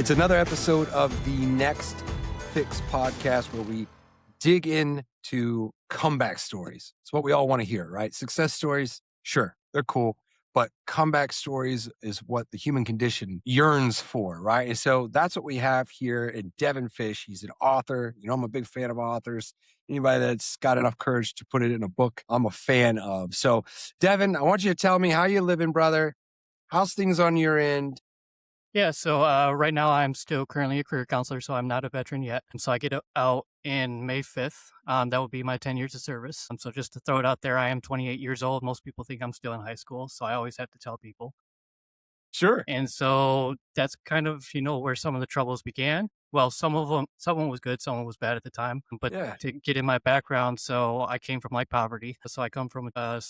It's another episode of the Next Fix podcast where we dig into comeback stories. It's what we all want to hear, right? Success stories, sure, they're cool, but comeback stories is what the human condition yearns for, right? And so that's what we have here in Devin Fish. He's an author. You know, I'm a big fan of authors. Anybody that's got enough courage to put it in a book, I'm a fan of. So, Devin, I want you to tell me how you living, brother. How's things on your end? Yeah, so right now I'm still currently a career counselor, so I'm not a veteran yet. And so I get out in May 5th. That will be my 10 years of service. So just to throw it out there, I am 28 years old. Most people think I'm still in high school, so I always have to tell people. Sure. And so that's kind of, where some of the troubles began. Well, someone was good, someone was bad at the time. But Yeah. to get in my background, so I came from like poverty. So I come from a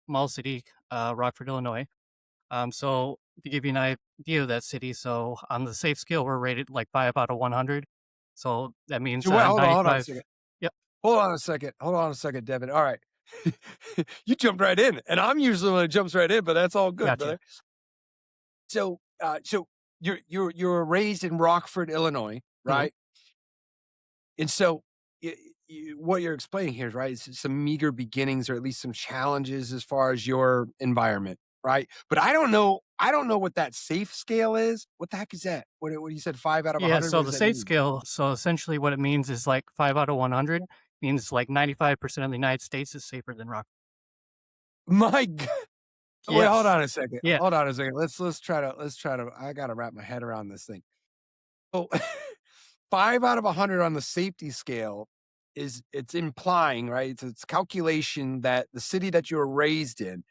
small city, Rockford, Illinois. So to give you an idea of that city, so on the safe scale, we're rated like 5 out of 100. So that means So, well, hold on a 95. second. Yep. Hold on a second, Devin. All right. You jumped right in, and I'm usually the one that jumps right in, but that's all good, Gotcha. brother. So you're raised in Rockford, Illinois, Mhm. right? And so what you're explaining here, right, is some meager beginnings or at least some challenges as far as your environment, right? But I don't know what that safe scale is. What the heck is that? What you said, 5 out of Yeah. 100? What So does the that safe mean? scale, so essentially what it means is like 5 out of 100 means like 95% of the United States is safer than Rock. My God. Wait, hold Yes. on a second. Yeah. Hold on a second. Let's try to I gotta wrap my head around this thing. So 5 out of 100 on the safety scale is it's implying, right? It's calculation that the city that you were raised in,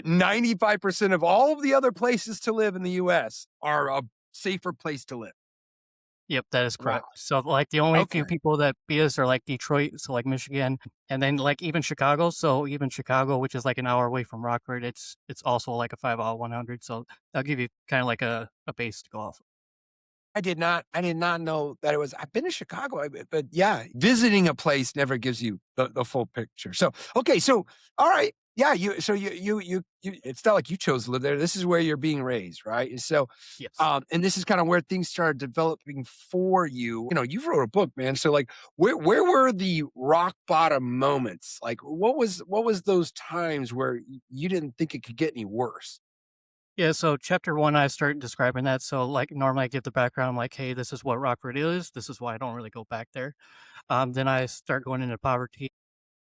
95% of all of the other places to live in the US are a safer place to live. Yep, that is Wow. correct. So, like, the only few Okay. people that beat us are, like, Detroit, so, like, Michigan, and then, like, even Chicago. So even Chicago, which is, like, an hour away from Rockford, it's also, like, a 5 out of 100. So that'll give you kinda like a base to go off of. I did not know that it was I've been to Chicago, but yeah, visiting a place never gives you the full picture. So, okay, so all right. Yeah, you it's not like you chose to live there. This is where you're being raised, right? And so, Yes. and this is kind of where things started developing for you. You know, you wrote a book, man. So like where were the rock bottom moments? Like what was those times where you didn't think it could get any worse? Yeah, so chapter 1, I start describing that. So, like, normally I give the background, I'm like, "Hey, this is what Rockford is. This is why I don't really go back there." Then I start going into poverty.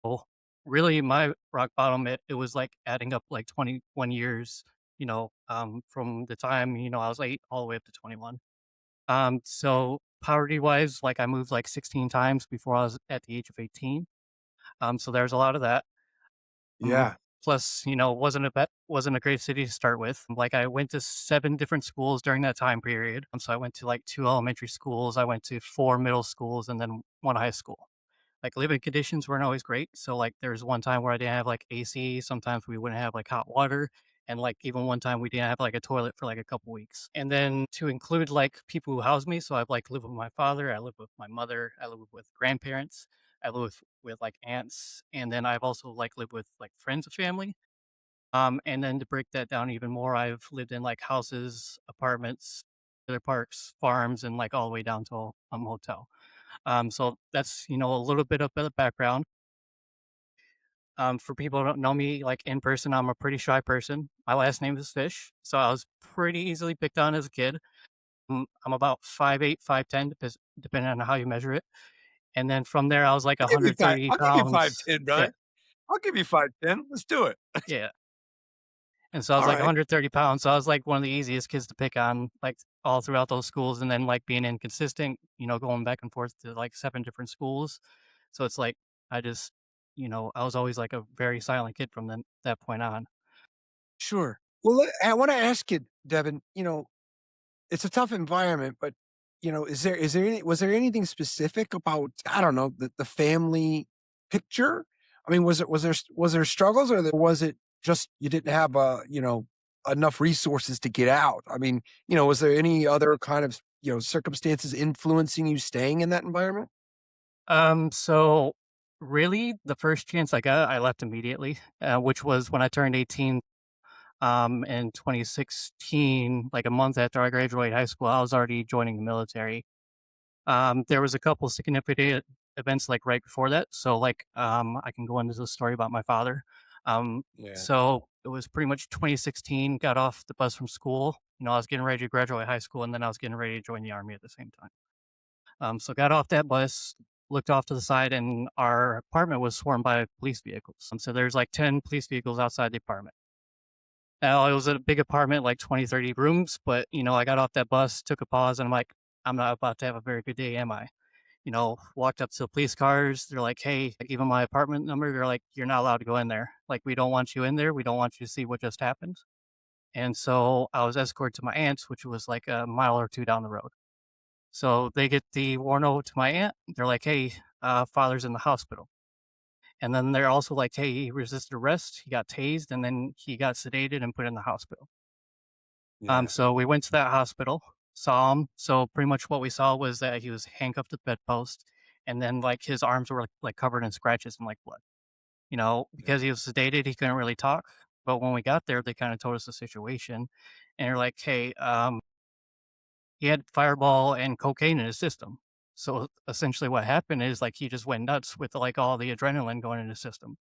Well, really, my rock bottom, it was, like, adding up, like, 21 years, from the time, I was 8 all the way up to 21. So poverty-wise, like, I moved, like, 16 times before I was at the age of 18. So there's a lot of that. Um, Yeah. Plus, wasn't a great city to start with. Like, I went to 7 different schools during that time period. So I went to, like, 2 elementary schools, I went to 4 middle schools, and then 1 high school. Like, living conditions weren't always great. So, like, there was one time where I didn't have, like, AC. Sometimes we wouldn't have, like, hot water. And, like, even one time we didn't have, like, a toilet for, like, a couple weeks. And then to include, like, people who housed me, so I've, like, lived with my father, I live with my mother, I live with grandparents, I live with, like, aunts, and then I've also, like, lived with, like, friends of family. And then to break that down even more, I've lived in, like, houses, apartments, other parks, farms, and, like, all the way down to a motel. So that's, a little bit of the background. For people who don't know me, like, in person, I'm a pretty shy person. My last name is Fish, so I was pretty easily picked on as a kid. I'm about 5'8", 5'10", depending on how you measure it. And then from there, I was like I'll give you 130 I'll give you pounds. 5'10", Yeah, brother. I'll give you 5'10". Let's do it. yeah. And so I was All like right. 130 pounds. So I was like one of the easiest kids to pick on, like, all throughout those schools. And then, like, being inconsistent, going back and forth to like 7 different schools. So it's like I just, I was always like a very silent kid from that point on. Sure. Well, I wanna ask you, Devin, it's a tough environment, but, is there any was there anything specific about, I don't know, the family picture? I mean, was there struggles, or was it just you didn't have, enough resources to get out? I mean, was there any other kind of, circumstances influencing you staying in that environment? So really the first chance I got, I left immediately, which was when I turned 18. In 2016, like a month after I graduated high school, I was already joining the military. There was a couple significant events like right before that. So I can go into the story about my father. Yeah. So it was pretty much 2016, got off the bus from school. I was getting ready to graduate high school and then I was getting ready to join the army at the same time. So got off that bus, looked off to the side, and our apartment was swarmed by police vehicles. So there's like 10 police vehicles outside the apartment. Now it was a big apartment, like 20, 30 rooms, but I got off that bus, took a pause, and I'm like, I'm not about to have a very good day, am I? Walked up to the police cars. They're like, hey, like, even my apartment number, they're like, you're not allowed to go in there. Like, we don't want you in there. We don't want you to see what just happened. And so I was escorted to my aunt's, which was like a mile or two down the road. So they get the warrant over to my aunt. They're like, hey, father's in the hospital. And then they're also like, hey, he resisted arrest. He got tased and then he got sedated and put in the hospital. Yeah. So we went to that hospital, saw him. So pretty much what we saw was that he was handcuffed to the bedpost, and then like his arms were like covered in scratches and like blood. Because he was sedated, he couldn't really talk. But when we got there, they kind of told us the situation, and they're like, "Hey, he had Fireball and cocaine in his system." So essentially, what happened is like he just went nuts with like all the adrenaline going in his system.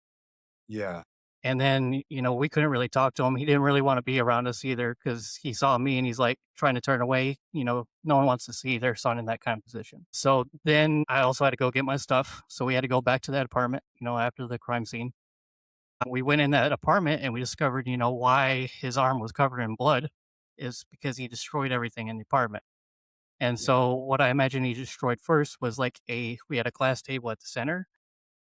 Yeah. And then, we couldn't really talk to him. He didn't really want to be around us either because he saw me and he's like trying to turn away. No one wants to see their son in that kind of position. So then I also had to go get my stuff. So we had to go back to that apartment, after the crime scene. We went in that apartment and we discovered, why his arm was covered in blood is because he destroyed everything in the apartment. And Yeah. so what I imagine he destroyed first was we had a glass table at the center,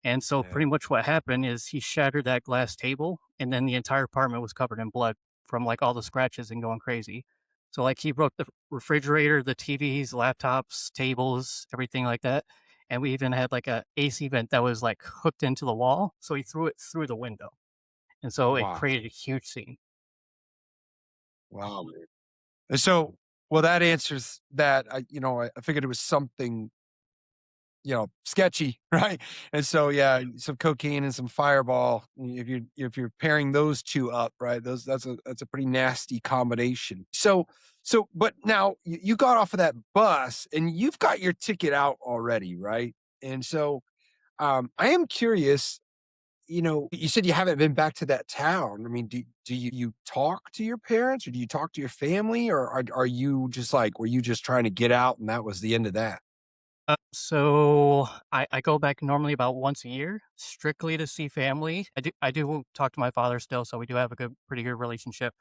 and so Yeah. pretty much what happened is he shattered that glass table, and then the entire apartment was covered in blood from like all the scratches and going crazy. So like he broke the refrigerator, the TVs, laptops, tables, everything like that. And we even had like a AC vent that was like hooked into the wall. So he threw it through the window. And so it Wow. created a huge scene. Wow, man. And so, well, that answers that. I figured it was something, sketchy, right? And so, yeah, some cocaine and some Fireball. If you're pairing those two up, right? That's a pretty nasty combination. But now you got off of that bus and you've got your ticket out already, right? And so, I am curious. You said you haven't been back to that town. I mean, do you talk to your parents or do you talk to your family, or are you just like, were you just trying to get out and that was the end of that? So I go back normally about once a year, strictly to see family. I do talk to my father still, so we do have a pretty good relationship.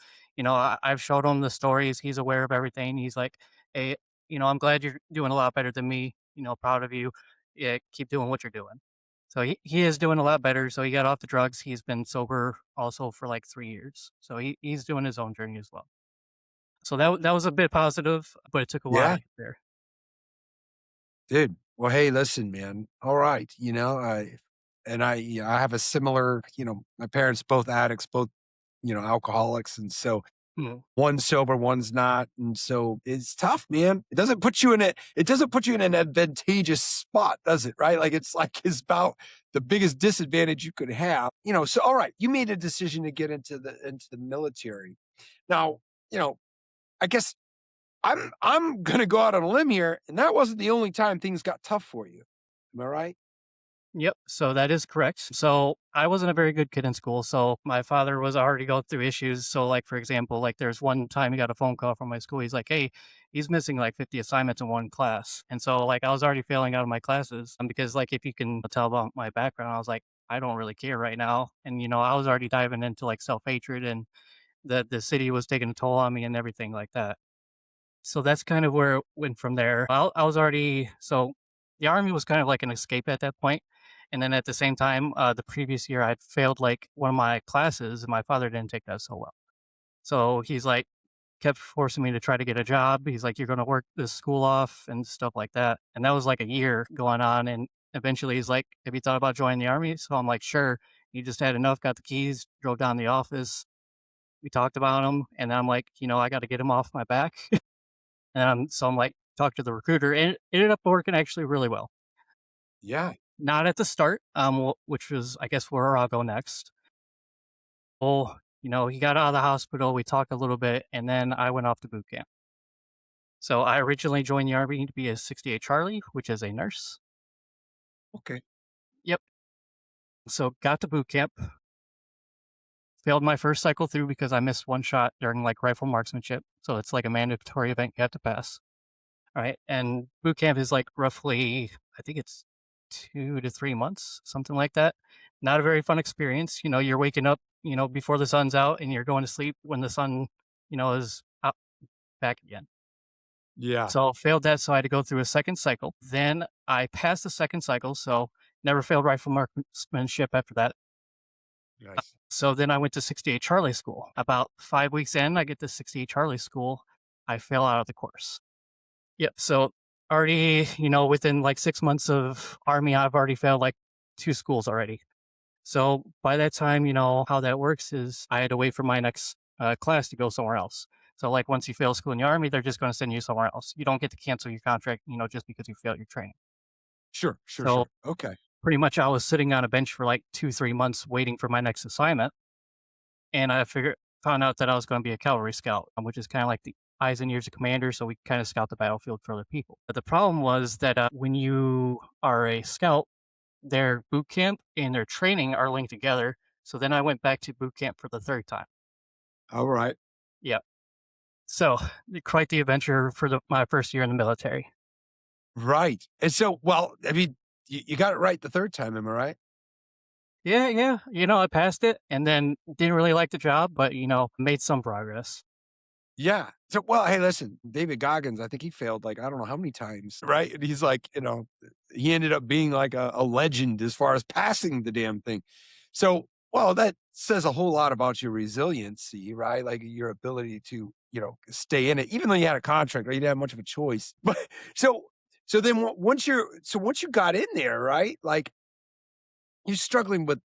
I've showed him the stories. He's aware of everything. He's like, hey, I'm glad you're doing a lot better than me. Proud of you. Yeah, keep doing what you're doing. So he is doing a lot better. So he got off the drugs. He's been sober also for like 3 years. So he's doing his own journey as well. So that was a bit positive, but it took a while Yeah. to get there. Dude, well, hey, listen, man. All right, I have a similar, my parents both addicts, both, alcoholics, and so Mhm. one's sober, one's not, and so it's tough, man. It doesn't put you in an advantageous spot, does it? Right? Like it's like it's about the biggest disadvantage you could have. So all right, you made a decision to get into the military. Now, you know, I guess I'm gonna go out on a limb here, and that wasn't the only time things got tough for you. Am I right? Yep. So that is correct. So I wasn't a very good kid in school. So my father was already going through issues. So, like, for example, like there's one time he got a phone call from my school. He's like, hey, he's missing like 50 assignments in one class. And so, like, I was already failing out of my classes. Because, like, if you can tell about my background, I was like, I don't really care right now. And, I was already diving into like self hatred and the city was taking a toll on me and everything like that. So that's kind of where it went from there. I was already so the army was kind of like an escape at that point, and then at the same time, the previous year I'd failed like one of my classes, and my father didn't take that so well. So he's like kept forcing me to try to get a job. He's like, "You're going to work this school off and stuff like that," and that was like a year going on. And eventually, he's like, "Have you thought about joining the army?" So I'm like, "Sure." He just had enough, got the keys, drove down to the office. We talked about him, and I'm like, I got to get him off my back. So I'm like, talk to the recruiter, and it ended up working actually really well. Yeah. Not at the start, which was, I guess, where I'll go next. Well, He got out of the hospital. We talked a little bit, and then I went off to boot camp. So I originally joined the Army to be a 68 Charlie, which is a nurse. Okay. Yep. So got to boot camp, failed my first cycle through because I missed one shot during like rifle marksmanship. So it's like a mandatory event you have to pass. All right. And boot camp is like roughly, I think it's 2 to 3 months, something like that. Not a very fun experience. You're waking up, before the sun's out and you're going to sleep when the sun, is out back again. Yeah. So failed that. So I had to go through a second cycle. Then I passed the second cycle. So never failed rifle marksmanship after that. Nice. So then I went to 68 Charlie school. About 5 weeks in, I get to 68 Charlie school. I fail out of the course. Yep. So already, within like 6 months of Army, I've already failed like 2 schools already. So by that time, how that works is I had to wait for my next class to go somewhere else. So like once you fail school in the Army, they're just going to send you somewhere else. You don't get to cancel your contract, just because you failed your training. Sure, sure, So sure. Okay. pretty much I was sitting on a bench for like 2, 3 months waiting for my next assignment. And found out that I was going to be a cavalry scout, which is kind of like the eyes and ears of commander. So we kind of scout the battlefield for other people. But the problem was that when you are a scout, their boot camp and their training are linked together. So then I went back to boot camp for the third time. All right. Yeah. So quite the adventure for my first year in the military. Right. And so, well, I mean, you got it right the third time, am I right? Yeah, yeah. I passed it and then didn't really like the job, but made some progress. Yeah. So, well, hey, listen, David Goggins, I think he failed like, I don't know how many times, right? And he's like, he ended up being like a legend as far as passing the damn thing. So, well, that says a whole lot about your resiliency, right? Like your ability to, stay in it, even though you had a contract, right? You didn't have much of a choice. But so, so then once you got in there, right? Like you're struggling with,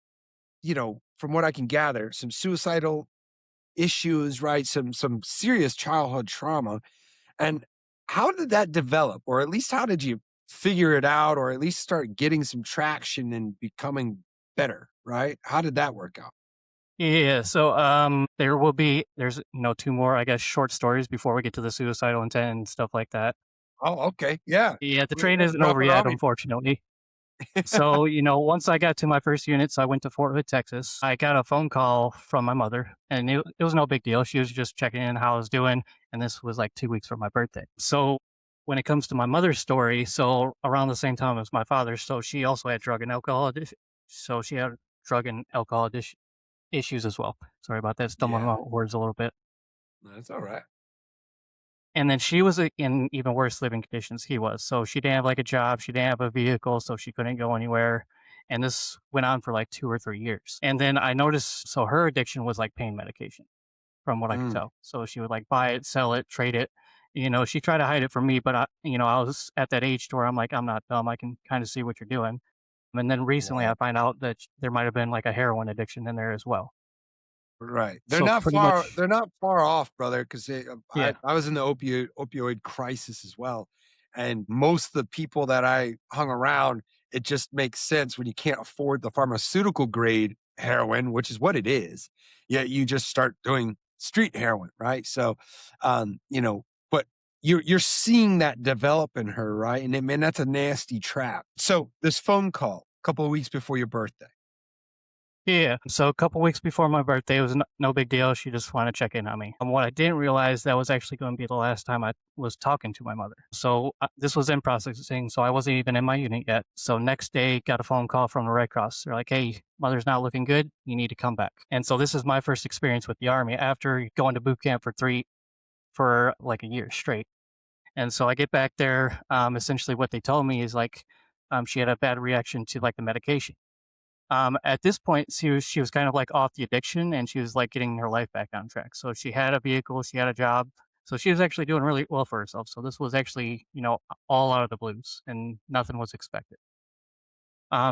from what I can gather, some suicidal issues, right? Some serious childhood trauma. And how did that develop? Or at least how did you figure it out or at least start getting some traction and becoming better, right? How did that work out? Yeah. So there's 2 more, I guess, short stories before we get to the suicidal intent and stuff like that. Oh, okay. Yeah. Yeah, the Well, train isn't drop over it yet, on me. unfortunately. So, once I got to my first units, I went to Fort Hood, Texas. I got a phone call from my mother, and it was no big deal. She was just checking in how I was doing, and this was like 2 weeks from my birthday. So, when it comes to my mother's story, so around the same time as my father, so she also had drug and alcohol so she had drug and alcohol issues as well. Sorry about that, stumbling Yeah. on words a little bit. That's all right. And then she was in even worse living conditions he was. So she didn't have like a job, she didn't have a vehicle, so she couldn't go anywhere. And this went on for like 2 or 3 years. And then I noticed, so her addiction was like pain medication, from what I could Mm, tell. So she would like buy it, sell it, trade it. She tried to hide it from me, but I was at that age to where I'm like, I'm not dumb. I can kind of see what you're doing. And then recently I right. find out that there might have been like a heroin addiction in there as well. Right. So pretty They're much, not far off, brother, 'cause yeah. I was in the opioid crisis as well, and most of the people that I hung around, it just makes sense when you can't afford the pharmaceutical grade heroin, which is what it is. Yeah, you just start doing street heroin, right? So, but you're seeing that develop in her, right? And man, that's a nasty trap. So this phone call a couple of weeks before your birthday. Yeah. So a couple weeks before my birthday, it was no big deal. She just wanted to check in on me. And what I didn't realize that was actually going to be the last time I was talking to my mother. So this was in processing. So I wasn't even in my unit yet. So next day, got a phone call from the Red Cross. They're like, "Hey, mother's not looking good. You need to come back." And so this is my first experience with the Army after going to boot camp for like a year straight. And so I get back there. Essentially, what they told me is like she had a bad reaction to like the medication. At this point, she was kind of like off the addiction, and she was like getting her life back on track. So she had a vehicle, she had a job, so she was actually doing really well for herself. So this was actually, all out of the blues, and nothing was expected.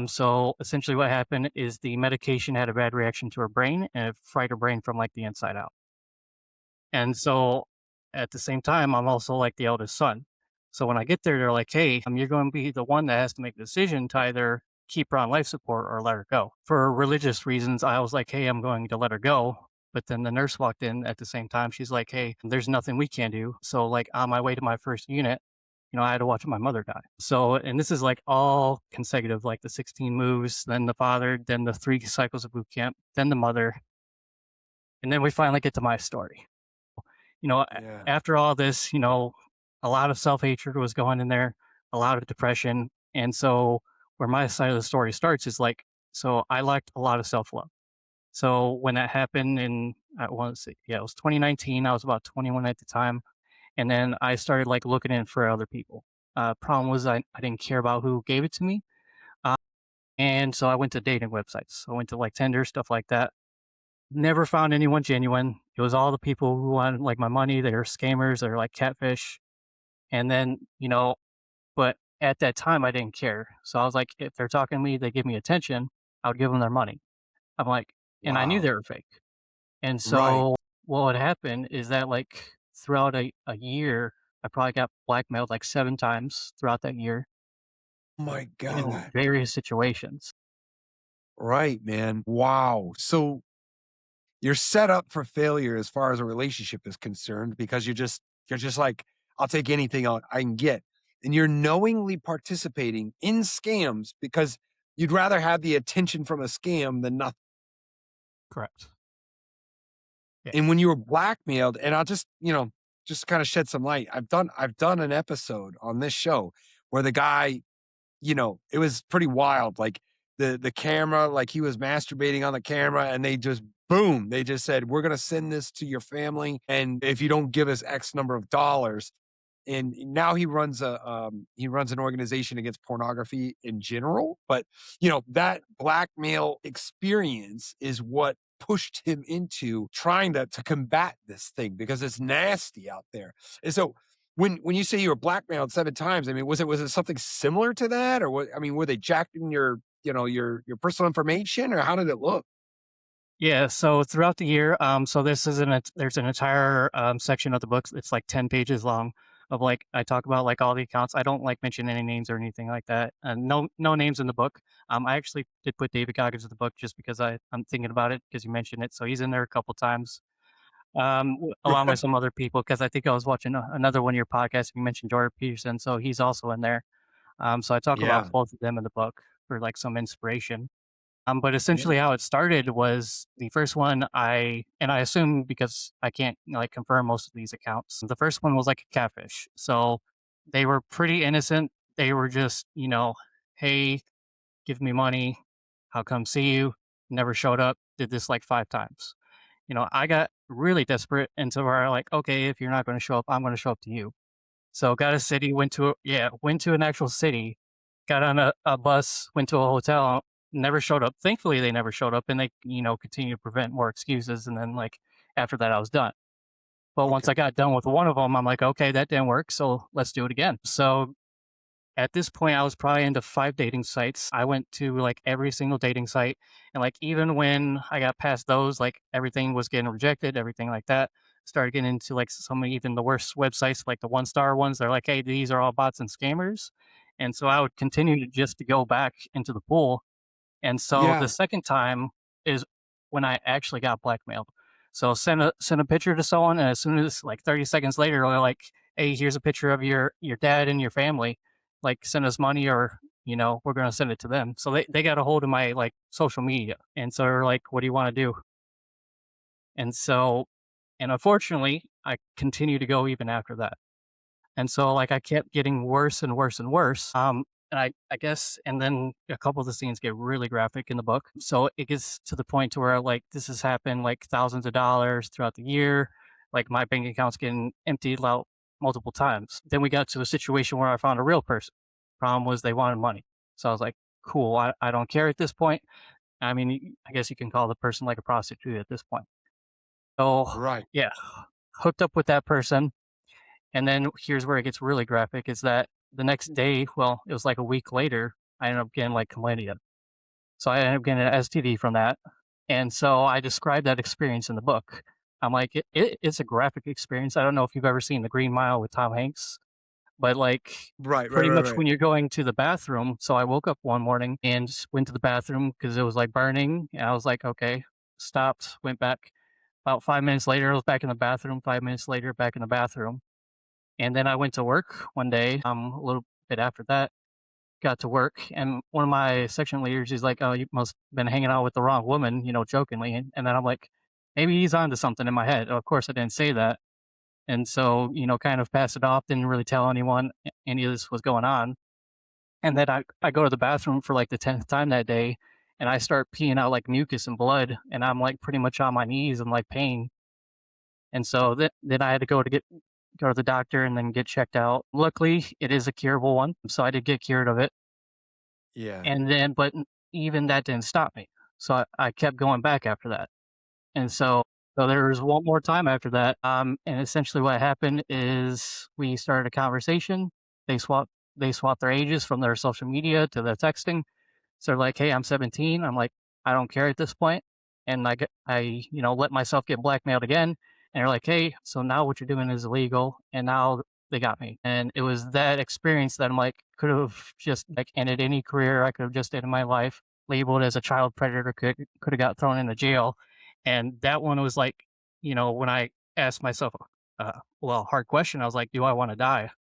So essentially, what happened is the medication had a bad reaction to her brain, and it fried her brain from like the inside out. And so at the same time, I'm also like the eldest son. So when I get there, they're like, "Hey, you're going to be the one that has to make the decision to either keep her on life support or let her go." For religious reasons, I was like, "Hey, I'm going to let her go." But then the nurse walked in at the same time. She's like, "Hey, there's nothing we can do." So like on my way to my first unit, I had to watch my mother die. So, and this is like all consecutive, like the 16 moves, then the father, then the 3 cycles of boot camp, then the mother, and then we finally get to my story. Yeah. After all this, a lot of self hatred was going in there, a lot of depression. And so, where my side of the story starts is like, so I lacked a lot of self love. So, when that happened in, I want to say, yeah, it was 2019. I was about 21 at the time. And then I started like looking in for other people. Problem was, I didn't care about who gave it to me. Uh, and so I went to dating websites. I went to like Tinder, stuff like that. Never found anyone genuine. It was all the people who wanted like my money. They were scammers. They were like catfish. And then, but at that time I didn't care. So I was like, if they're talking to me, they give me attention, I would give them their money. I'm like, and I knew Wow. they were fake. And Right. so what would happen is that like throughout a year, I probably got blackmailed like 7 times throughout that year My in God. various situations. Right, man. Wow. So you're set up for failure as far as a relationship is concerned because you're just like, I'll take anything I can get. And you're knowingly participating in scams because you'd rather have the attention from a scam than nothing. Correct. Yeah. And when you were blackmailed, and I'll just kind of shed some light. I've done an episode on this show where the guy, it was pretty wild. Like the camera, like he was masturbating on the camera, and they just boom, they just said, "We're gonna send this to your family, and if you don't give us X number of dollars." And now he runs an organization against pornography in general. But that blackmail experience is what pushed him into trying to combat this thing because it's nasty out there. And so when you say you were blackmailed 7 times, I mean, was it something similar to that, or what? I mean, were they jacking your personal information, or how did it look? Yeah, so throughout the year, so this is there's an entire section of the books. It's like 10 pages long of like I talk about like all the accounts. I don't like mention any names or anything like that. No names in the book. I actually did put David Goggins in the book just because I'm thinking about it because you mentioned it. So he's in there a couple times, along with some other people. Because I think I was watching another one of your podcasts. You mentioned Jordan Peterson, so he's also in there. So I talk about Yeah. both of them in the book for like some inspiration. But Yeah. essentially how it started was the first one I assume because I can't like confirm most of these accounts. The first one was like a catfish. So they were pretty innocent. They were just, hey, give me money. I'll come see you. Never showed up. Did this like 5 times. I got really desperate until where I like, okay, if you're not going to show up, I'm going to show up to you. So got a city, went to an actual city, got on a bus, went to a hotel, never showed up. Thankfully, they never showed up, and they, continued to prevent more excuses. And then, like after that, I was done. But once Okay. I got done with one of them, I'm like, okay, that didn't work, so let's do it again. So at this point, I was probably into 5 dating sites. I went to like every single dating site, and like even when I got past those, like everything was getting rejected, everything like that. Started getting into like some of even the worst websites, like the 1 star ones. They're like, "Hey, these are all bots and scammers," and so I would continue to just to go back into the pool. And so the Yeah. second time is when I actually got blackmailed. So send a picture to someone, and as soon as like 30 seconds later, they're like, "Hey, here's a picture of your dad and your family. Like, send us money, or we're gonna send it to them." So they got a hold of my like social media, and so they're like, "What do you want to do?" And so, and unfortunately, I continue to go even after that. And so, like, I kept getting worse and worse and worse. And I guess, and then a couple of the scenes get really graphic in the book. So it gets to the point to where, like, this has happened like thousands of dollars throughout the year. Like, my bank account's getting emptied out multiple times. Then we got to a situation where I found a real person. Problem was, they wanted money. So I was like, cool, I don't care at this point. I mean, I guess you can call the person like a prostitute at this point. So, Right. yeah, hooked up with that person, and then here's where it gets really graphic is that the next day, well, it was like a week later, I ended up getting like chlamydia. So I ended up getting an STD from that. And so I described that experience in the book. I'm like, it's a graphic experience. I don't know if you've ever seen The Green Mile with Tom Hanks, but like Right. Right. pretty Right. much Right. when you're going to the bathroom. So I woke up one morning and just went to the bathroom because it was like burning. And I was like, okay, stopped, went back. About 5 minutes later, I was back in the bathroom, 5 minutes later, back in the bathroom. And then I went to work one day, a little bit after that, got to work, and one of my section leaders is like, "Oh, you must have been hanging out with the wrong woman," jokingly. And then I'm like, maybe he's onto something in my head. Of course, I didn't say that. And so, kind of passed it off, didn't really tell anyone any of this was going on. And then I go to the bathroom for like the 10th time that day, and I start peeing out like mucus and blood, and I'm like pretty much on my knees and like pain. And so then I had to go to the doctor and then get checked out. Luckily, it is a curable one, so I did get cured of it. Yeah. And then, but even that didn't stop me. So I kept going back after that. And so there was one more time after that. And essentially what happened is we started a conversation. They swapped their ages from their social media to their texting. So they're like, "Hey, I'm 17." I'm like, "I don't care at this point." And let myself get blackmailed again. And they're like, "Hey, so now what you're doing is illegal." And now they got me. And it was that experience that I'm like, could have just like ended any career I could have just ended my life, labeled as a child predator, could have got thrown into jail. And that one was like, when I asked myself, hard question, I was like, do I want to die?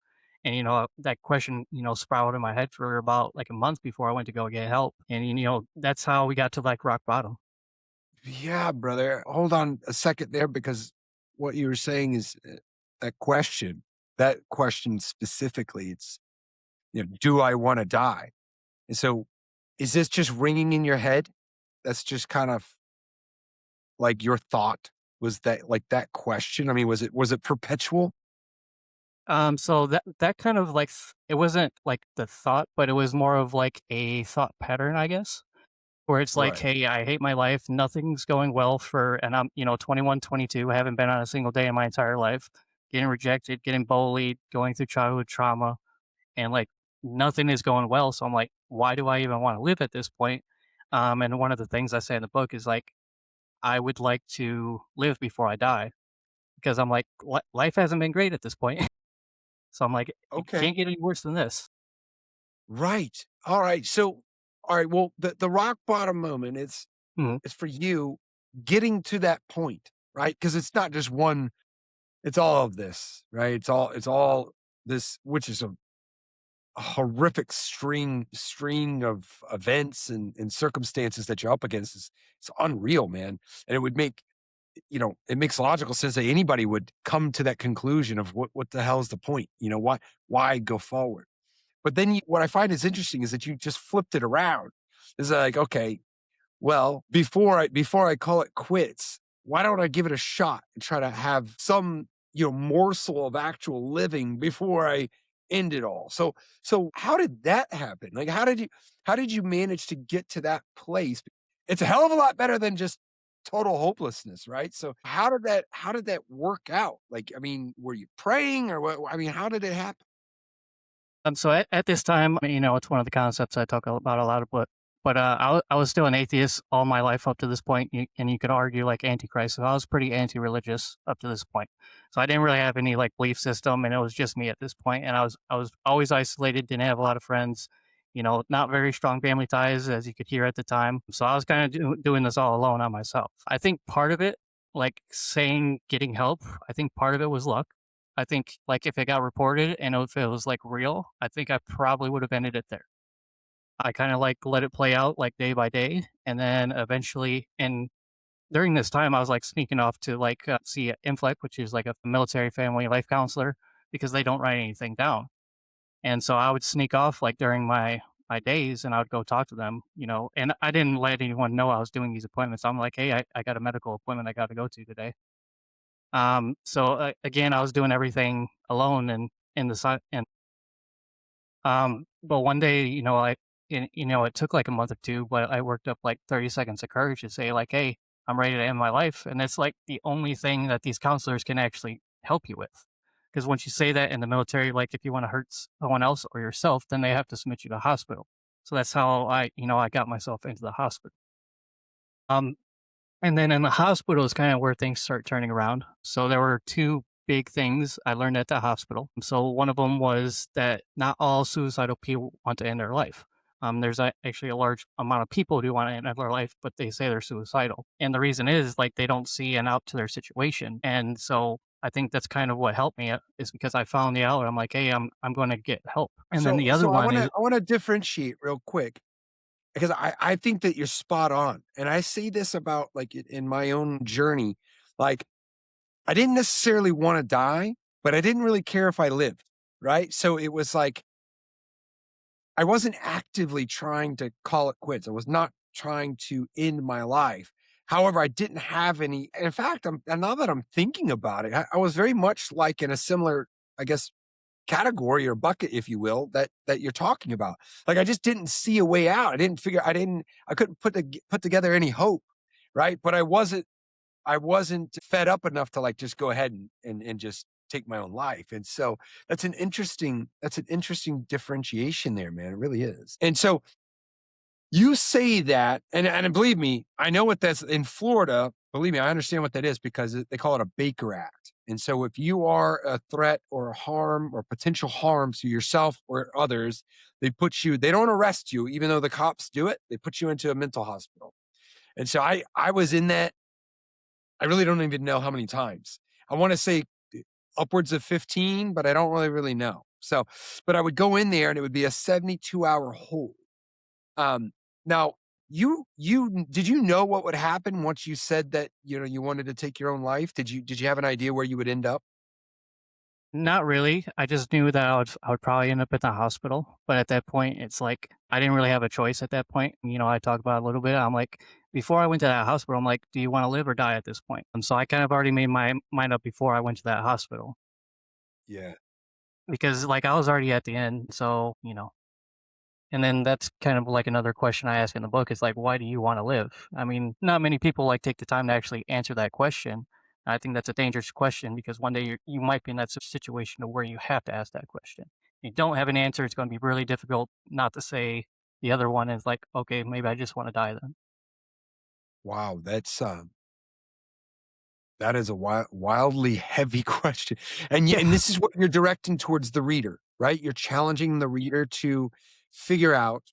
And, that question, sprouted in my head for about like a month before I went to go get help. And, that's how we got to like rock bottom. Yeah, brother. Hold on a second there because what you were saying is that question specifically, it's, do I want to die? And so is this just ringing in your head? That's just kind of like your thought was that like that question. I mean, was it perpetual? So that kind of like, it wasn't like the thought, but it was more of like a thought pattern, I guess, where it's like, Right. hey, I hate my life. Nothing's going well and I'm, 21, 22. I haven't been on a single day in my entire life, getting rejected, getting bullied, going through childhood trauma, and like nothing is going well. So I'm like, why do I even want to live at this point? And one of the things I say in the book is like, I would like to live before I die because I'm like, life hasn't been great at this point. So I'm like, it Okay. can't get any worse than this. Right. All right. So, all right. Well, the rock bottom moment Mhm. is for you getting to that point, right? Because it's not just one. It's all of this, right? It's all this, which is a horrific string of events and circumstances that you're up against. It's unreal, man. And it would make it makes logical sense that anybody would come to that conclusion of what the hell is the point? Why go forward? But then what I find is interesting is that you just flipped it around. It's like, okay, well, before I call it quits, why don't I give it a shot and try to have some, morsel of actual living before I end it all? So how did that happen? Like how did you manage to get to that place? It's a hell of a lot better than just total hopelessness, right? So how did that work out? Like, I mean, were you praying or what? I mean, how did it happen? So at this time, it's one of the concepts I talk about a lot of, but I was still an atheist all my life up to this point, and you could argue like antichrist. So I was pretty anti-religious up to this point. So I didn't really have any like belief system, and it was just me at this point. And I was always isolated, didn't have a lot of friends, not very strong family ties as you could hear at the time. So I was kind of doing this all alone on myself. I think part of it, like saying getting help, I think part of it was luck. I think, like, if it got reported and if it was, like, real, I think I probably would have ended it there. I kinda, like, let it play out, like, day by day, and then eventually and during this time, I was, like, sneaking off to, like, see INFLEC, which is, like, a military family life counselor, because they don't write anything down, and so I would sneak off, like, during my days, and I would go talk to them, and I didn't let anyone know I was doing these appointments. I'm like, "Hey, I got a medical appointment I gotta go to today." Again, I was doing everything alone and in the side and but one day, it took like a month or two, but I worked up like 30 seconds of courage to say like, "Hey, I'm ready to end my life." And that's like the only thing that these counselors can actually help you with. Because once you say that in the military, like if you want to hurt someone else or yourself, then they have to submit you to hospital. So that's how I got myself into the hospital. Um, and then in the hospital is kind of where things start turning around. So there were two big things I learned at the hospital. So one of them was that not all suicidal people want to end their life. There's actually a large amount of people who want to end their life, but they say they're suicidal. And the reason is like they don't see an out to their situation. And so I think that's kind of what helped me is because I found the outlet. I'm like, hey, I'm going to get help. And then So the other so one is I wanna differentiate real quick because I think that you're spot on, and I say this about, like, in my own journey, like, I didn't necessarily wanna die, but I didn't really care if I lived, right? So it was like, I wasn't actively trying to call it quits. I was not trying to end my life. However, I didn't have any in fact, and now that I'm thinking about it, I was very much like in a similar, I guess, category or bucket, if you will, that you're talking about. Like, I just didn't see a way out. I couldn't put together any hope, right? But I wasn't fed up enough to, like, just go ahead and just take my own life, and so that's an interesting differentiation there, man, it really is. And so you say that, and believe me, I know what that's in Florida. Believe me, I understand what that is because they call it a Baker Act. And so if you are a threat or a harm or potential harm to yourself or others, they don't arrest you, even though the cops do it. They put you into a mental hospital. And so I was in that. I really don't even know how many times. I want to say upwards of 15, but I don't really know. So, but I would go in there and it would be a 72-hour hold. Um, Now, you did you know what would happen once you said that, you wanted to take your own life? Did you have an idea where you would end up? not really. I just knew that I would probably end up at the hospital. But at that point, it's like I didn't really have a choice at that point. I talked about it a little bit. I'm like, before I went to that hospital, I'm like, do you want to live or die at this point? And so I kind of already made my mind up before I went to that hospital Yeah. because like I was already at the end. So. And then that's kind of like another question I ask in the book is like, why do you want to live? I mean, not many people like take the time to actually answer that question. I think that's a dangerous question because one day you might be in that situation to where you have to ask that question. You don't have an answer. It's going to be really difficult not to say the other one is like, okay, maybe I just want to die then. Wow, that is a wildly heavy question. And this is what you're directing towards the reader, right? You're challenging the reader to figure out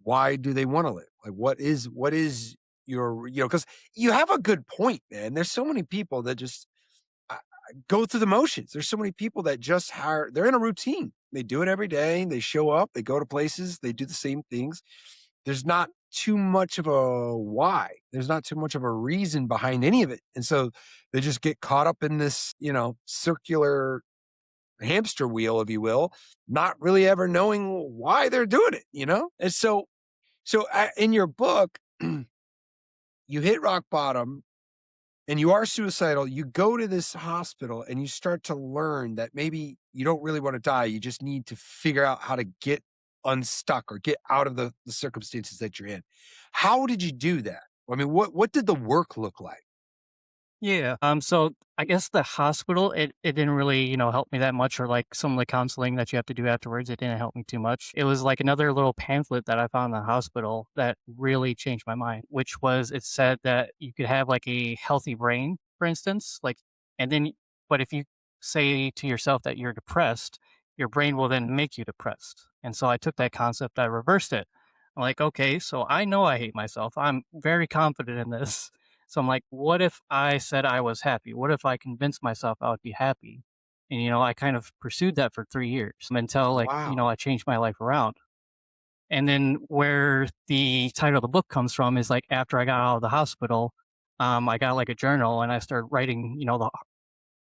why do they wanna live? Like, what is your because you have a good point, man. There's so many people that just go through the motions. There's so many people that just hire they're in a routine. They do it every day. They show up, they go to places, they do the same things. There's not too much of a why. There's not too much of a reason behind any of it. And so they just get caught up in this, circular hamster wheel, if you will, not really ever knowing why they're doing it. And so in your book, you hit rock bottom and you are suicidal, you go to this hospital and you start to learn that maybe you don't really want to die. You just need to figure out how to get unstuck or get out of the circumstances that you're in. How did you do that? I mean, what did the work look like? Yeah. So I guess the hospital, it didn't really, help me that much, or like some of the counseling that you have to do afterwards, it didn't help me too much. It was like another little pamphlet that I found in the hospital that really changed my mind, which was it said that you could have like a healthy brain, for instance, like, and then, but if you say to yourself that you're depressed, your brain will then make you depressed. And so I took that concept, I reversed it. I'm like, okay, so I know I hate myself. I'm very confident in this. So I'm like, what if I said I was happy? What if I convinced myself I would be happy? And, I kind of pursued that for 3 years until like, Wow. I changed my life around. And then where the title of the book comes from is like after I got out of the hospital, I got like a journal and I started writing,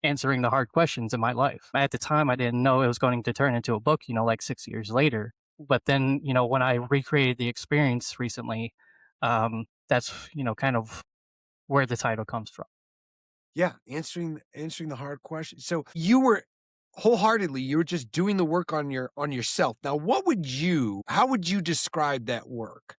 answering the hard questions in my life. At the time, I didn't know it was going to turn into a book, like 6 years later. But then, when I recreated the experience recently, that's, kind of where the title comes from. Yeah, answering the hard questions. So you were wholeheartedly, you were just doing the work on yourself. Now, how would you describe that work?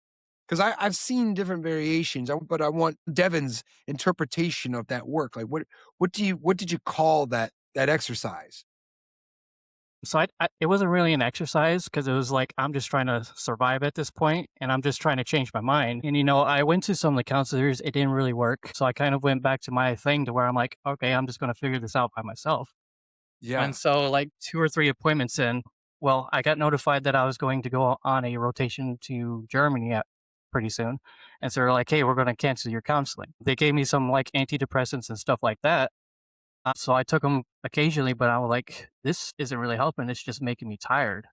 Because I've seen different variations, but I want Devin's interpretation of that work. Like, what did you call that exercise? So it wasn't really an exercise because it was like I'm just trying to survive at this point, and I'm just trying to change my mind. And I went to some of the counselors, it didn't really work. So I kind of went back to my thing to where I'm like, okay, I'm just going to figure this out by myself. And Yeah. so like 2 or 3 appointments in, Well, I got notified that I was going to go on a rotation to Germany pretty soon. And so they're like, hey, we're going to cancel your counseling. They gave me some like antidepressants and stuff like that. So I took them occasionally, but I was like, this isn't really helping. It's just making me tired.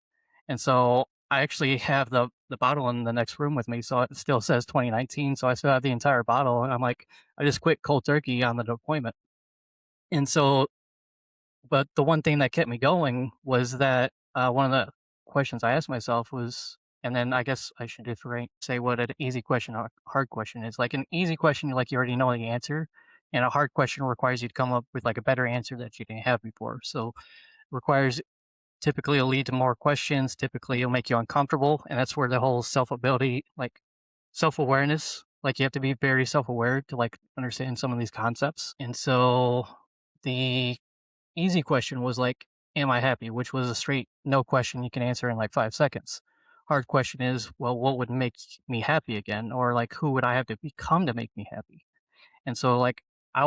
And so I actually have the bottle in the next room with me. So it still says 2019. So I still have the entire bottle. And I'm like, I just quit cold turkey on the deployment. And so, but the one thing that kept me going was that one of the questions I asked myself was, and then I guess I should say what an easy question or hard question is. Like an easy question, like you already know the answer, and a hard question requires you to come up with like a better answer that you didn't have before. So requires typically will lead to more questions. Typically, it'll make you uncomfortable, and that's where the whole self ability, like self awareness, like you have to be very self aware to like understand some of these concepts. And so the easy question was like, am I happy? Which was a straight no question you can answer in like 5 seconds. Hard question is, well, what would make me happy again? Or like, who would I have to become to make me happy? And so, like, I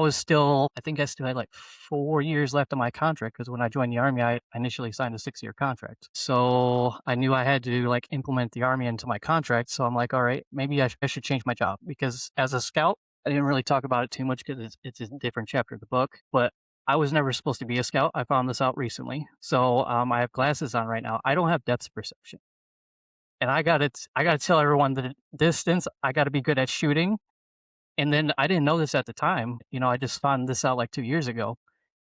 think I still had like 4 years left on my contract because when I joined the army, I initially signed a 6 year contract. So I knew I had to like implement the army into my contract. So I'm like, all right, maybe I should change my job because as a scout, I didn't really talk about it too much because it's a different chapter of the book. But I was never supposed to be a scout. I found this out recently. So I have glasses on right now. I don't have depth perception. And I gotta tell everyone the distance. I got to be good at shooting and then I didn't know this at the time, I just found this out like 2 years ago.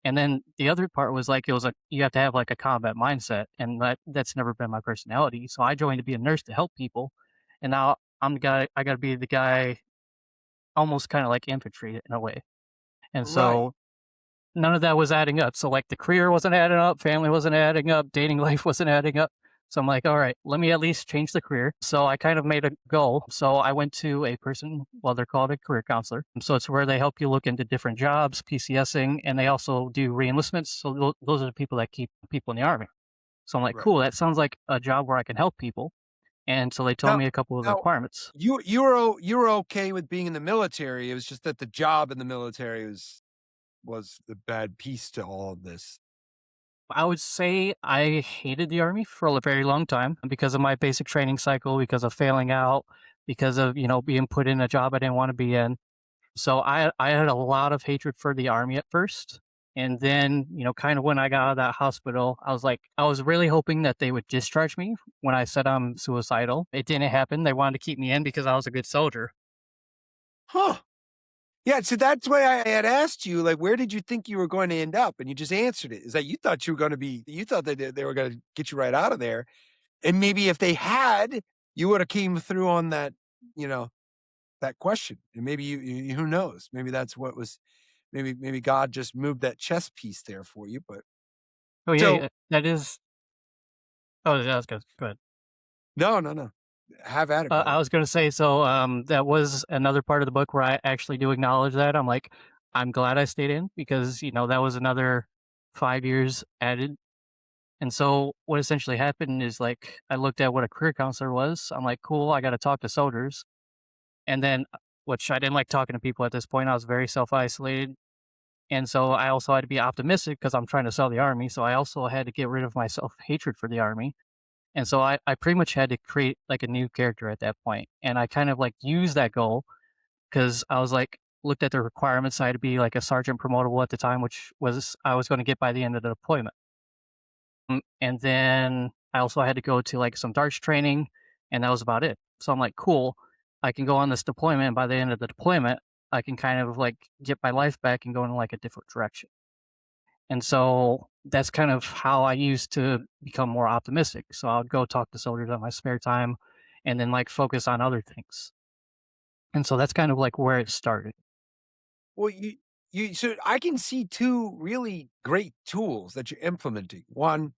And then the other part was like, it was like, you have to have like a combat mindset, and that's never been my personality. So I joined to be a nurse to help people, and now I gotta be the guy almost kinda like infantry in a way. And Right. so none of that was adding up. So, like, the career wasn't adding up, family wasn't adding up, dating life wasn't adding up. So I'm like, all right, let me at least change the career. So I kind of made a goal. So I went to a person, well, they're called a career counselor. So it's where they help you look into different jobs, PCSing, and they also do reenlistments. So those are the people that keep people in the army. So I'm like, Right. cool, that sounds like a job where I can help people. And so they told Now me a couple of the now requirements. you were okay with being in the military. It was just that the job in the military was the bad piece to all of this. I would say I hated the army for a very long time because of my basic training cycle, because of failing out, because of, being put in a job I didn't want to be in. So I had a lot of hatred for the army at first. And then, kind of when I got out of that hospital, I was really hoping that they would discharge me when I said I'm suicidal. It didn't happen. They wanted to keep me in because I was a good soldier. Huh. Yeah, so that's why I had asked you, like, where did you think you were going to end up? And you just answered it. Is that you thought that they were gonna get you right out of there. And maybe if they had, you would have came through on that, you know, that question. And maybe who knows? Maybe that's what was maybe God just moved that chess piece there for you. But Oh, yeah, so yeah, that is. Oh, yeah, that's good. Go ahead. no, no, no. Have at it, I brother. was gonna say, so that was another part of the book where I actually do acknowledge that. I'm like, I'm glad I stayed in because that was another 5 years added. And so what essentially happened is like I looked at what a career counselor was. I'm like, cool, I got to talk to soldiers, and then which I didn't like talking to people at this point. I was very self isolated, and so I also had to be optimistic because I'm trying to sell the army. So I also had to get rid of my self hatred for the army and so I pretty much had to create like a new character at that point. And I kind of like used that goal because I was like, looked at the requirements. I had to be like a sergeant promotable at the time, which was I was going to get by the end of the deployment. And then I also had to go to like some darts training, and that was about it. So I'm like, cool, I can go on this deployment. And by the end of the deployment, I can kind of like get my life back and go in like a different direction. And so that's kind of how I used to become more optimistic. So I would go talk to soldiers on my spare time and then like focus on other things. And so that's kind of like where it started. Well, you so I can see two really great tools that you're implementing. One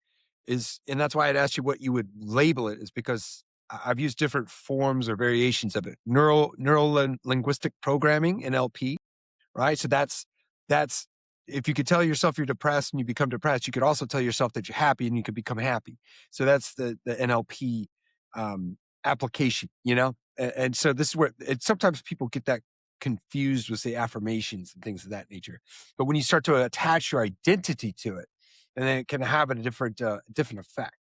is, and that's why I'd asked you what you would label it, is because I've used different forms or variations of it. Linguistic programming, NLP, right? So that's if you could tell yourself you're depressed and you become depressed, you could also tell yourself that you're happy and you could become happy. So that's the NLP application, you know? And so this is where sometimes people get that confused with say affirmations and things of that nature. But when you start to attach your identity to it, and then it can have a different effect.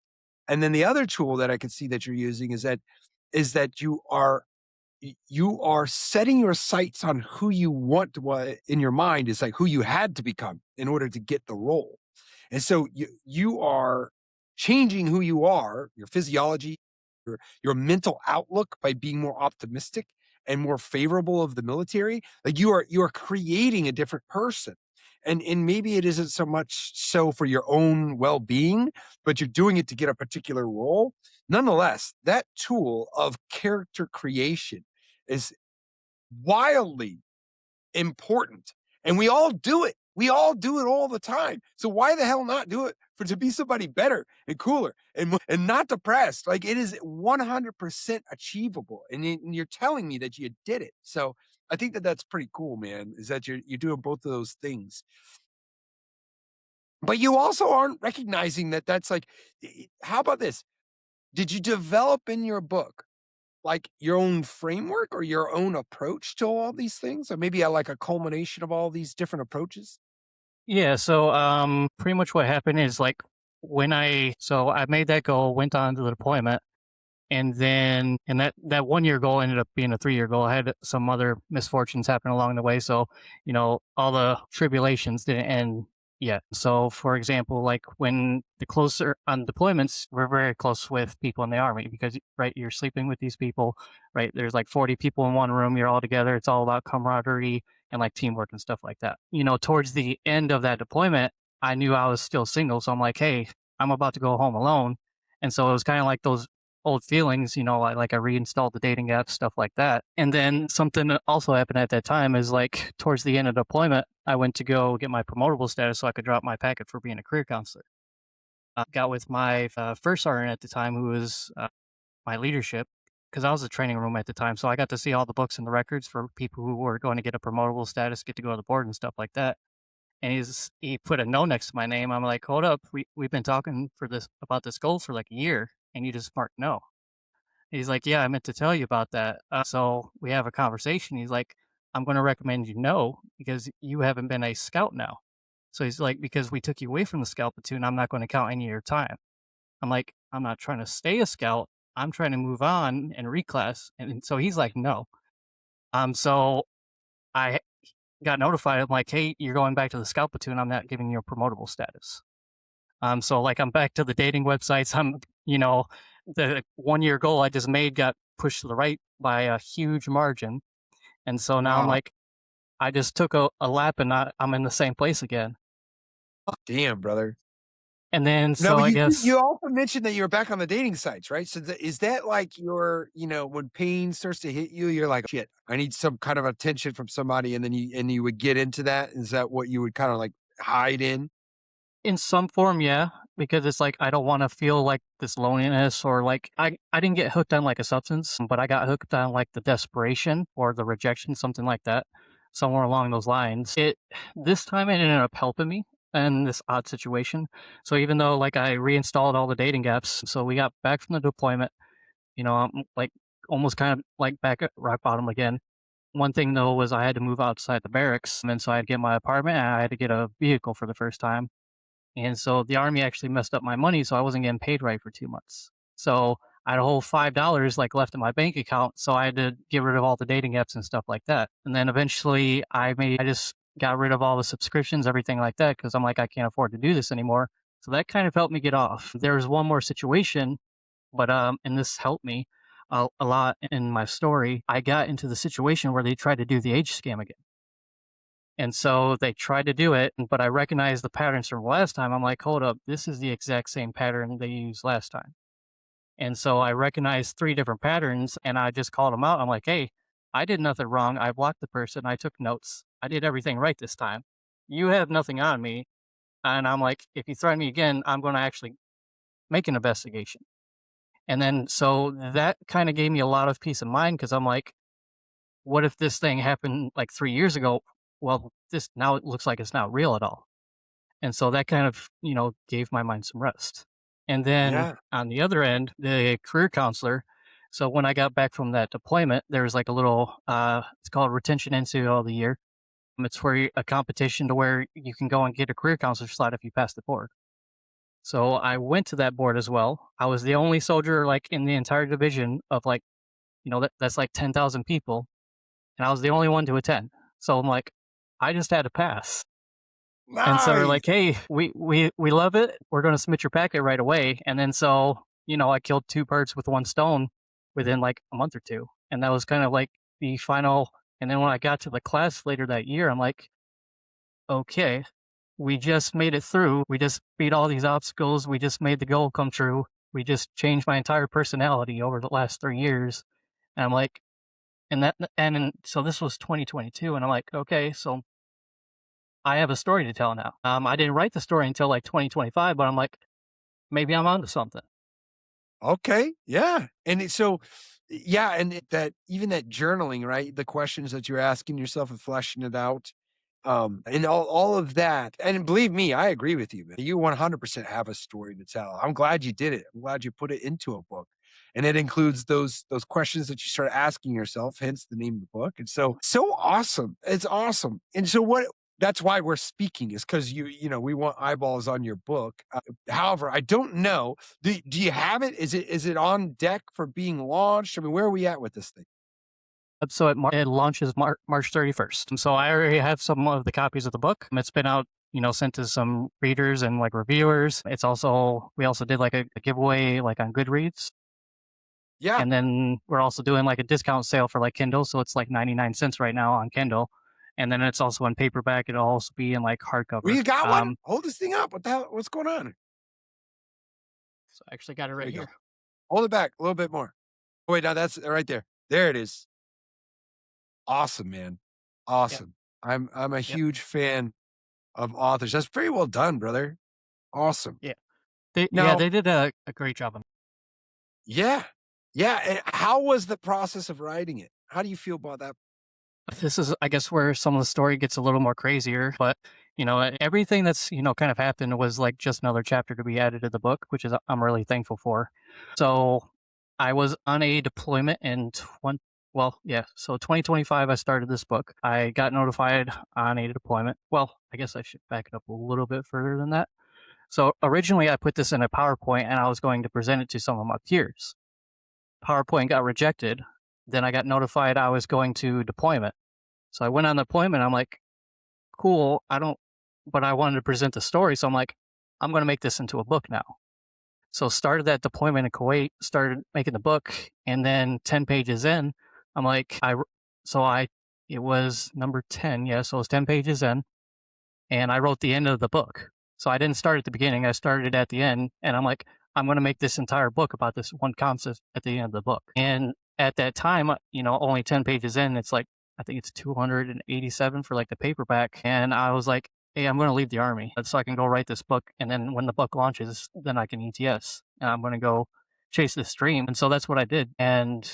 And then the other tool that I can see that you're using is that you are setting your sights on who you want in your mind is like who you had to become in order to get the role. And so you are changing who you are, your physiology, your mental outlook by being more optimistic and more favorable of the military. Like you are creating a different person. And maybe it isn't so much so for your own well-being, but you're doing it to get a particular role. Nonetheless, that tool of character creation is wildly important. And we all do it. We all do it all the time. So why the hell not do it to be somebody better and cooler and not depressed? Like it is 100% achievable. And you're telling me that you did it. So I think that that's pretty cool, man. Is that you're doing both of those things, but you also aren't recognizing that that's like. How about this? Did you develop in your book like your own framework or your own approach to all these things? Or maybe like a culmination of all these different approaches? Yeah, so pretty much what happened is like I made that goal, went on to the deployment, and then and that 1 year goal ended up being a 3 year goal. I had some other misfortunes happen along the way, so all the tribulations didn't end yet. So, for example, like when the closer on deployments, we're very close with people in the army because right, you're sleeping with these people, right? There's like 40 people in one room. You're all together. It's all about camaraderie and like teamwork and stuff like that. Towards the end of that deployment, I knew I was still single, so I'm like, hey, I'm about to go home alone. And so it was kind of like those old feelings, I reinstalled the dating apps, stuff like that. And then something that also happened at that time is like towards the end of deployment, I went to go get my promotable status so I could drop my packet for being a career counselor. I got with my first sergeant at the time, who was my leadership, because I was a training room at the time. So I got to see all the books and the records for people who were going to get a promotable status, get to go to the board and stuff like that. And he put a no next to my name. I'm like, hold up, we've been talking for this about this goal for like a year, and you just marked no. He's like, "Yeah, I meant to tell you about that." So we have a conversation. He's like, "I'm going to recommend you no because you haven't been a scout now." So he's like, "Because we took you away from the scout platoon, I'm not going to count any of your time." I'm like, "I'm not trying to stay a scout. I'm trying to move on and reclass." And so he's like, "No." So I got notified. I'm like, "Hey, you're going back to the scout platoon. I'm not giving you a promotable status." So like I'm back to the dating websites. The 1 year goal I just made got pushed to the right by a huge margin. And so now I'm Wow. like, I just took a lap and I'm in the same place again. Damn, brother. And then, No, so but I you guess also mentioned that you're back on the dating sites, right? So is that like when pain starts to hit you, you're like, shit, I need some kind of attention from somebody, and then you would get into that. Is that what you would kind of like hide in? in some form, yeah, because it's like I don't want to feel like this loneliness or like I didn't get hooked on like a substance, but I got hooked on like the desperation or the rejection, something like that, somewhere along those lines. It This time it ended up helping me in this odd situation. So even though like I reinstalled all the dating apps, so we got back from the deployment, I'm like almost kind of like back at rock bottom again. One thing though was I had to move outside the barracks, and so I had to get my apartment and I had to get a vehicle for the first time, and so the army actually messed up my money, so I wasn't getting paid right for 2 months. So I had a whole $5 like left in my bank account, so I had to get rid of all the dating apps and stuff like that. And then eventually I just got rid of all the subscriptions, everything like that, because I'm like, I can't afford to do this anymore. So that kind of helped me get off. There was one more situation, but and this helped me a lot in my story. I got into the situation where they tried to do the age scam again. And so they tried to do it, but I recognized the patterns from last time. I'm like, hold up, this is the exact same pattern they used last time. And so I recognized three different patterns and I just called them out. I'm like, hey, I did nothing wrong. I blocked the person. I took notes. I did everything right this time. You have nothing on me. And I'm like, if you threaten me again, I'm going to actually make an investigation. And then so that kind of gave me a lot of peace of mind because I'm like, what if this thing happened like 3 years ago? Well, this now it looks like it's not real at all. And so that kind of, gave my mind some rest. And then Yeah. on the other end, the career counselor. So when I got back from that deployment, there was like a little, it's called retention into all the year. It's where a competition to where you can go and get a career counselor slot if you pass the board. So I went to that board as well. I was the only soldier like in the entire division of like, that's like 10,000 people, and I was the only one to attend. So I'm like, I just had to pass. And so they're Nice. like, "Hey, we love it. We're going to submit your packet right away." And then so, I killed two birds with one stone within like a month or two. And that was kind of like the final. And then when I got to the class later that year, I'm like, "Okay, we just made it through. We just beat all these obstacles. We just made the goal come true. We just changed my entire personality over the last 3 years." And I'm like, so this was 2022, and I'm like, okay, so I have a story to tell now. I didn't write the story until like 2025, but I'm like, maybe I'm onto something. Okay, yeah, and so yeah, and that even that journaling, right? The questions that you're asking yourself and fleshing it out, and all of that. And believe me, I agree with you, man. You 100% have a story to tell. I'm glad you did it. I'm glad you put it into a book, and it includes those questions that you start asking yourself. Hence the name of the book. And so awesome. It's awesome. And so what? That's why we're speaking is because we want eyeballs on your book. However, I don't know. Do you have it? Is it on deck for being launched? I mean, where are we at with this thing? So it launches March 31st. And so I already have some of the copies of the book. It's been out, sent to some readers and like reviewers. We also did like a giveaway like on Goodreads. Yeah. And then we're also doing like a discount sale for like Kindle. So it's like 99 cents right now on Kindle. And then it's also in paperback. It'll also be in like Well, hardcover. you got one? Hold this thing up. What the hell? What's going on? So I actually got it There right you go. here. Hold it back a little bit more. Oh, wait, now that's right there. There it is. Awesome, man. Yep. Awesome. I'm a Yep. huge fan of authors. That's pretty well done, brother. Awesome. Yeah. Now, They did a great job. yeah. Yeah. And how was the process of writing it? How do you feel about that? This is, I guess, where some of the story gets a little more crazier. But everything that's kind of happened was like just another chapter to be added to the book, which is I'm really thankful for. So I was on a deployment in 20. Well, yeah. So 2025, I started this book. I got notified on a deployment. Well, I guess I should back it up a little bit further than that. So originally, I put this in a PowerPoint, and I was going to present it to some of my peers. PowerPoint got rejected. Then I got notified I was going to deployment. So I went on deployment. I'm like, cool. But I wanted to present the story. So I'm like, I'm going to make this into a book now. So started that deployment in Kuwait, started making the book. And then 10 pages in, I'm like, it was number 10. Yeah. So it was 10 pages in, and I wrote the end of the book. So I didn't start at the beginning. I started at the end, and I'm like, I'm going to make this entire book about this one concept at the end of the book. And at that time, only 10 pages in, it's like, I think it's 287 for like the paperback. And I was like, hey, I'm going to leave the army so I can go write this book. And then when the book launches, then I can ETS and I'm going to go chase this dream. And so that's what I did. And,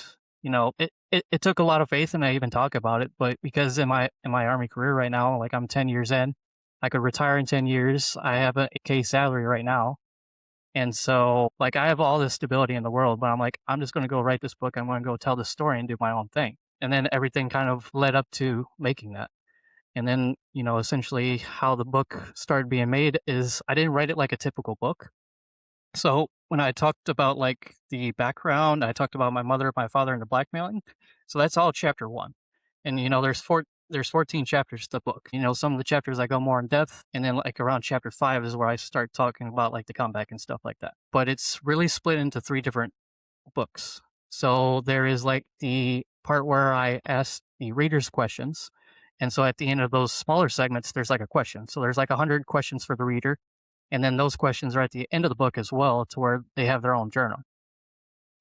it took a lot of faith, and I even talk about it, but because in my army career right now, like I'm 10 years in, I could retire in 10 years. I have a K salary right now. And so, like, I have all this stability in the world, but I'm like, I'm just going to go write this book. I'm going to go tell the story and do my own thing. And then everything kind of led up to making that. And then, essentially how the book started being made is I didn't write it like a typical book. So when I talked about like the background, I talked about my mother, my father, and the blackmailing. So that's all chapter one. And there's 14 chapters to the book. Some of the chapters I go more in depth, and then like around chapter 5 is where I start talking about like the comeback and stuff like that. But it's really split into three different books. So there is like the part where I ask the readers questions. And so at the end of those smaller segments, there's like a question. So there's like 100 questions for the reader. And then those questions are at the end of the book as well, to where they have their own journal.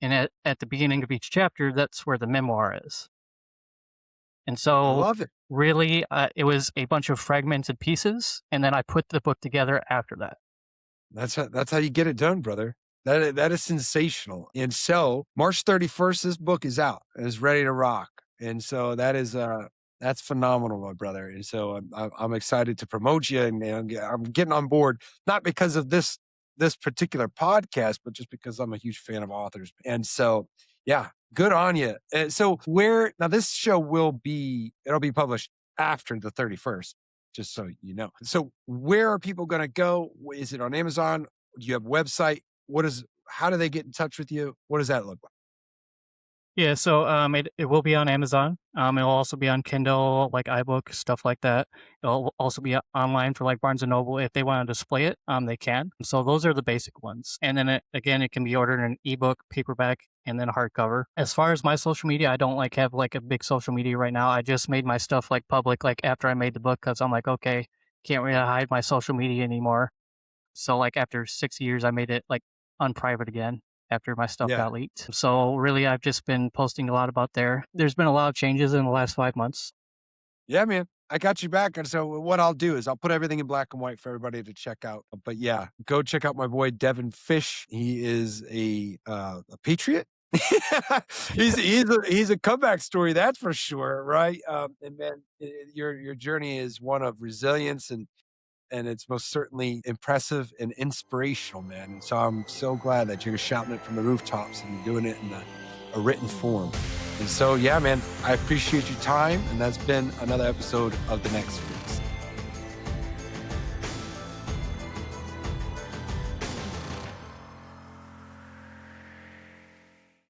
And at the beginning of each chapter, that's where the memoir is. And I so, love it. really, it was a bunch of fragmented pieces. And then I put the book together after that. That's how you get it done, brother. That is sensational. And so March 31st, this book is out and is ready to rock. And so that's phenomenal, my brother. And so I'm excited to promote you, and I'm getting on board, not because of this particular podcast, but just because I'm a huge fan of authors. And so, yeah, good on you. And so now this show it'll be published after the 31st, just so you know. So where are people going to go? Is it on Amazon? Do you have a website? How do they get in touch with you? What does that look like? Yeah, so it will be on Amazon. It'll also be on Kindle, like iBook, stuff like that. It'll also be online for like Barnes and Noble. If they want to display it, they can. So those are the basic ones. And then again, it can be ordered in an ebook, paperback, and then hardcover. As far as my social media, I don't like have like a big social media right now. I just made my stuff like public like after I made the book because I'm like, okay, can't really hide my social media anymore. So like after 6 years, I made it like unprivate again after my stuff Yeah. got leaked. So really, I've just been posting a lot about there. There's been a lot of changes in the last 5 months. Yeah, man. I got you back. And so what I'll do is I'll put everything in black and white for everybody to check out. But yeah, go check out my boy Devin Fish. He is a patriot. He's a comeback story, that's for sure, right? And man, your journey is one of resilience and it's most certainly impressive and inspirational, man. And so I'm so glad that you're shouting it from the rooftops and doing it in a written form. And so, yeah, man, I appreciate your time. And that's been another episode of The Next Fix.